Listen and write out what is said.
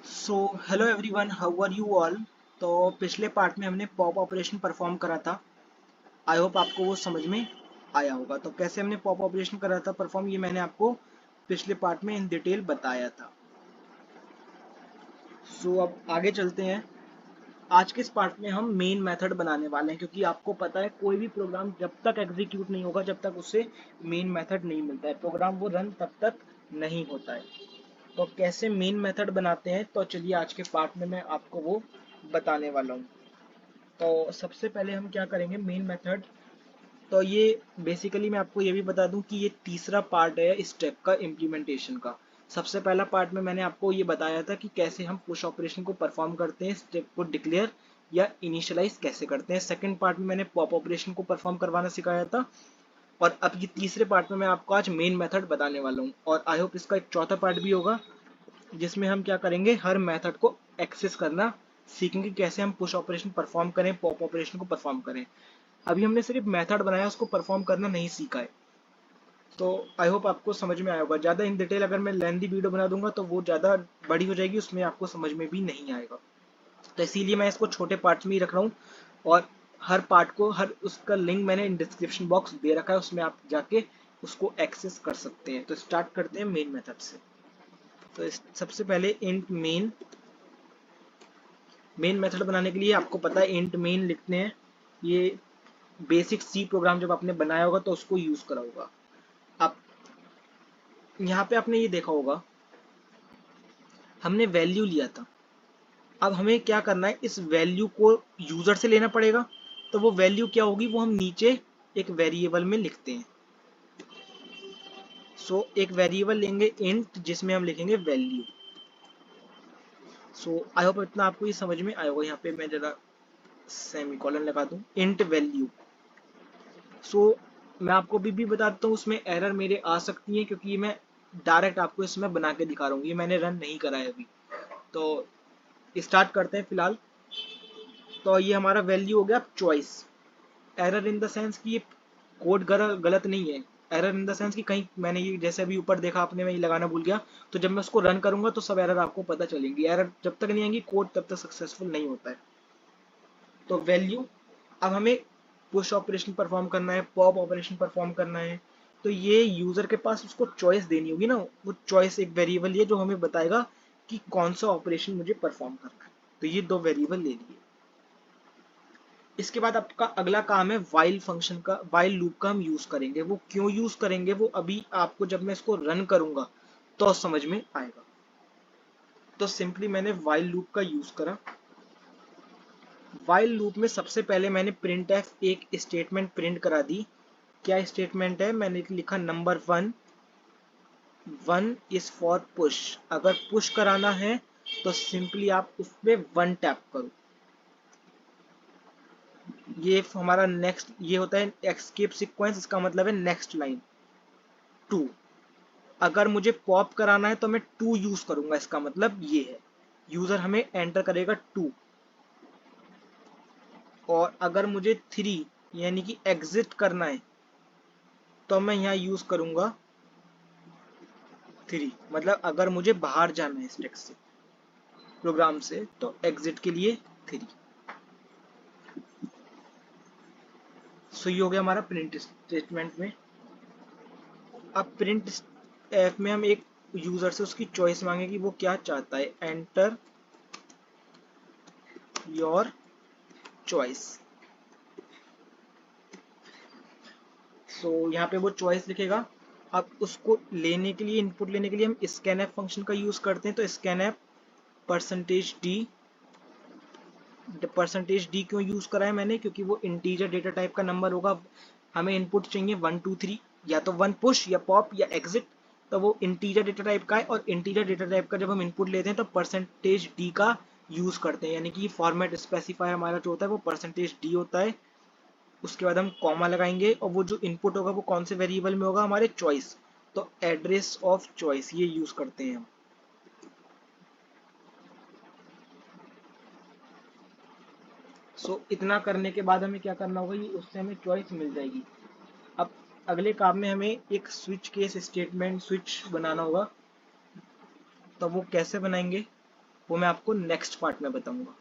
So hello everyone, how are you all. तो पिछले part में हमने पॉप ऑपरेशन परफॉर्म करा था। आई होप आपको वो समझ में आया होगा। तो कैसे हमने पॉप ऑपरेशन करा था परफॉर्म, ये मैंने आपको पिछले पार्ट में इन डिटेल बताया था। सो अब आगे चलते हैं। आज के इस पार्ट में हम मेन मेथड बनाने वाले हैं, क्योंकि आपको पता है कोई भी प्रोग्राम जब तक एग्जीक्यूट नहीं होगा, जब तक उसे मेन मेथड नहीं मिलता है, प्रोग्राम वो रन तब तक नहीं होता है। तो कैसे मेन मेथड बनाते हैं, तो चलिए आज के पार्ट में मैं आपको वो बताने वाला हूँ। तो सबसे पहले हम क्या करेंगे, मेन मेथड। तो ये बेसिकली मैं आपको ये भी बता दूं कि ये तीसरा पार्ट है स्टेप का इम्प्लीमेंटेशन का। सबसे पहला पार्ट में मैंने आपको ये बताया था कि कैसे हम पुश ऑपरेशन को परफॉर्म करते हैं, स्टेप को डिक्लेयर या इनिशियलाइज कैसे करते हैं। सेकंड पार्ट में मैंने पॉप ऑपरेशन को परफॉर्म करवाना सिखाया था। और अब ये तीसरे पार्ट में मैं आपको आज मेन मेथड बताने वाला हूँ, और आई होप इसका एक चौथा पार्ट भी होगा, जिसमें हम क्या करेंगे, हर मेथड को एक्सेस करना सीखेंगे, कैसे हम पुश ऑपरेशन परफॉर्म करें, पॉप ऑपरेशन को परफॉर्म करें। अभी हमने सिर्फ मेथड बनाया, उसको परफॉर्म करना नहीं सीखा है। तो आई होप आपको समझ में आया होगा। ज़्यादा इन डिटेल अगर मैं लेंदी वीडियो बना दूंगा तो वो ज़्यादा बड़ी हो जाएगी, उसमें आपको समझ में भी नहीं आएगा। तो इसीलिए मैं इसको छोटे पार्ट्स में ही रख रहा हूँ। और हर पार्ट को, हर उसका लिंक मैंने डिस्क्रिप्शन बॉक्स दे रखा है, उसमें आप जाके उसको एक्सेस कर सकते हैं। तो स्टार्ट करते हैं मेन मेथड से। तो सबसे पहले इंट मेन। मेन मेथड बनाने के लिए आपको पता है इंट मेन लिखते हैं। ये बेसिक सी प्रोग्राम जब आपने बनाया होगा तो उसको यूज करा होगा। आप यहाँ पे आपने ये देखा होगा, हमने वैल्यू लिया था। अब हमें क्या करना है, इस वैल्यू को यूजर से लेना पड़ेगा। तो वो वैल्यू क्या होगी, वो हम नीचे एक वेरिएबल में लिखते हैं। एक वेरिएबल लेंगे इंट, जिसमें हम लिखेंगे वैल्यू। आई होप इतना आपको ये समझ में आया होगा। यहाँ पे मैं जरा सेमीकोलन लगा दूं, इंट वैल्यू। सो मैं आपको भी बताता हूँ, उसमें एरर मेरे आ सकती है, क्योंकि मैं डायरेक्ट आपको इसमें बना के दिखा रहा हूँ, ये मैंने रन नहीं करा है अभी। तो स्टार्ट करते हैं फिलहाल। तो ये हमारा वैल्यू हो गया choice. Error in the sense कि ये कोड गलत नहीं है। एरर इन द सेंस कि कहीं मैंने ये जैसे अभी ऊपर देखा आपने, मैं ये लगाना भूल गया। तो जब मैं उसको रन करूंगा तो सब एरर आपको पता चलेंगी। एरर जब तक नहीं आएंगी, कोड तब तक सक्सेसफुल नहीं होता है। तो वैल्यू। अब हमें पुश ऑपरेशन परफॉर्म करना है, पॉप ऑपरेशन परफॉर्म करना है। तो ये यूजर के पास उसको चॉइस देनी होगी ना। वो चॉइस एक वेरिएबल है जो हमें बताएगा कि कौन सा ऑपरेशन मुझे परफॉर्म करना है। तो ये दो वेरिएबल ले लिए। इसके बाद आपका अगला काम है वाइल फंक्शन का, वाइल लूप का हम यूज करेंगे। वो क्यों यूज करेंगे वो अभी आपको, जब मैं इसको रन करूंगा तो समझ में आएगा। तो सिंपली मैंने वाइल लूप का यूज करा। वाइल लूप में सबसे पहले मैंने प्रिंट एफ एक स्टेटमेंट प्रिंट करा दी। क्या स्टेटमेंट है, मैंने लिखा number one, one is for push. अगर पुश कराना है तो सिंपली आप उसमें वन टैप करो। ये हमारा नेक्स्ट, ये होता है एस्केप सीक्वेंस, इसका मतलब है नेक्स्ट लाइन टू। अगर मुझे पॉप कराना है तो मैं टू यूज करूंगा, इसका मतलब ये है यूजर हमें एंटर करेगा टू। और अगर मुझे थ्री यानी कि एग्जिट करना है तो मैं यहाँ यूज करूंगा थ्री। मतलब अगर मुझे बाहर जाना है स्टैक से, प्रोग्राम से, तो एग्जिट के लिए थ्री। सो ये हो गया हमारा प्रिंट स्टेटमेंट में। अब प्रिंट एफ में हम एक यूजर से उसकी चॉइस मांगे कि वो क्या चाहता है, एंटर योर चॉइस। यहाँ पे वो चॉइस लिखेगा। अब उसको लेने के लिए, इनपुट लेने के लिए हम स्कैनएफ फंक्शन का यूज करते हैं। तो scanf percentage D. Percentage D क्यों यूज करा है मैंने, क्योंकि वो इंटीजर डेटा टाइप का नंबर होगा। हमें इनपुट चाहिए वन टू थ्री, या तो वन पुश या पॉप या एग्जिट। तो वो इंटीजर डेटा टाइप का है, और इंटीजर डेटा टाइप का जब हम इनपुट लेते हैं तो परसेंटेज डी का यूज करते हैं। यानी कि फॉर्मेट स्पेसिफायर हमारा जो होता है वो परसेंटेज डी होता है। उसके बाद हम कॉमा लगाएंगे, और वो जो इनपुट होगा वो कौन से वेरिएबल में होगा, हमारे चॉइस। तो एड्रेस ऑफ चॉइस ये यूज करते हैं हम। इतना करने के बाद हमें क्या करना होगा, ये उससे हमें चॉइस मिल जाएगी। अब अगले काम में हमें एक स्विच केस स्टेटमेंट स्विच बनाना होगा। तो वो कैसे बनाएंगे, वो मैं आपको नेक्स्ट पार्ट में बताऊंगा।